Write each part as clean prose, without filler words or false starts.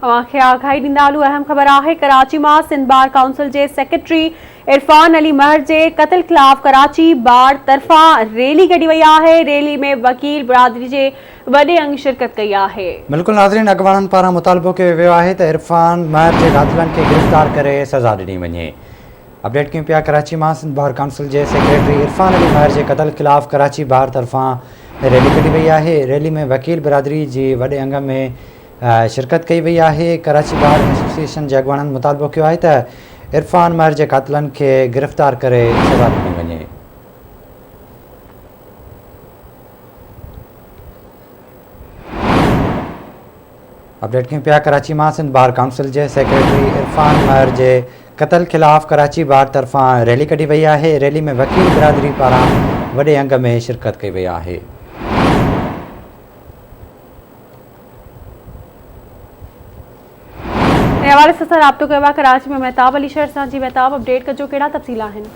आगाही ॾींदालू। अहम ख़बर आहे कराची मां सिंध बार काउंसिल जे सेक्रेटरी इरफान अली महर जे क़त्ल ख़िलाफ़ कराची बार तरफ़ां रैली कढी वई आहे। रैली में वकील बिरादरी जे वॾे अंग शिरकत कई आहे। बिल्कुल नाज़रीन, अॻवाननि पारां मुतालबो कयो वियो आहे त इरफान महर जे कातिलनि खे गिरफ़्तार करे सज़ा ॾिनी वञे। अपडेट कयूं पिया कराची मां सिंध बार काउंसिल जे सेक्रेटरी इरफान अली महर जे क़त्ल ख़िलाफ़ कराची बार तरफ़ां रैली कढी वई आहे। रैली में वकील बिरादरी जे वॾे अंग में शिरकत कई वई आहे। कराची बार एसोसिएशन जे अॻवाननि मुतालबो कयो आहे त इरफान महर जे कातिलनि खे गिरफ़्तार करे सज़ा ॾिनी वञे। अपडेट कयूं पिया कराची मां सिंध बार काउंसिल जे सेक्रेटरी इरफान महर जे क़त्ल ख़िलाफ़ कराची बार तरफ़ां रैली कढी वई आहे। रैली में वकील बिरादरी पारां वॾे अंग में शिरकत कई वई आहे। हवाले से राब्तो कयो आहे कराची में महताब अली शहर सां। जी महताब, अपडेट कजो, कहिड़ा तफ़सील आहिनि?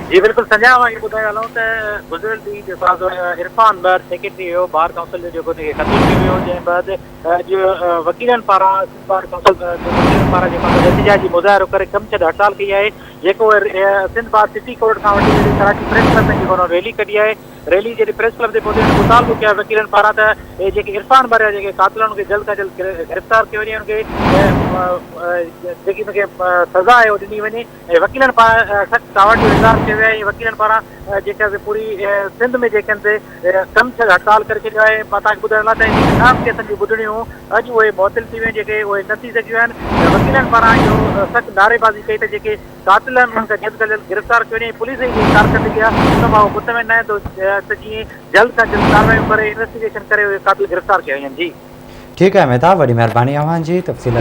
जी बिल्कुल संजय, मां इहो ॿुधाए हलूं त गुज़िरियल ॾींहुं जेको आहे इरफान महर सेक्रेटरी हुयो बार काउंसिल जो, जेको क़त्ल कयो वियो, जंहिं बैदि अॼु वकीलनि पारां बार काउंसिल पारां जेको एहतिजाजी जी मुज़ाहिरो करे कम छॾ हड़ताल कई आहे। जेको सिंध बार सिटी कोर्ट खां वठी कराची प्रेस क्लब में जेको रैली कढी आहे। रैली जॾहिं प्रेस क्लब जे पहुते मुतालबो कयो आहे वकीलनि पारां त जेके इरफान महर जेके कातिलनि खे जल्द खां जल्द गिरफ़्तार कयो वञे, उनखे जेकी उनखे सज़ा आहे उहो ॾिनी वञे। ऐं वकीलनि पारां सख़्तु कावड़ जो इज़हार कयो वियो आहे। वकीलनि पारां जेका पूरी सिंध में जेके कम छॾ हड़ताल करे छॾियो आहे। मां तव्हांखे ॿुधाइण लाइ त जेके 9 केसनि जी ॿुधणियूं अॼु उहे मुअतल थी वियूं, जेके उहे न थी सघियूं आहिनि। वकीलनि पारां इहो सख़्तु नारेबाज़ी कई त जेके कातिल आहिनि उन्हनि खे जल्द खां जल्द गिरफ़्तार कयो वञे। पुलिस जी कारकर्दगी आहे उन मां मुतमिन न आहे त जीअं जल्द खां जल्द कार्रवाई करे इन्वेस्टिगेशन करे उहे कातिल गिरफ़्तार कया वञनि। जी ठीकु आहे मेहताब, वॾी महिरबानी अव्हां जी तफ़सील।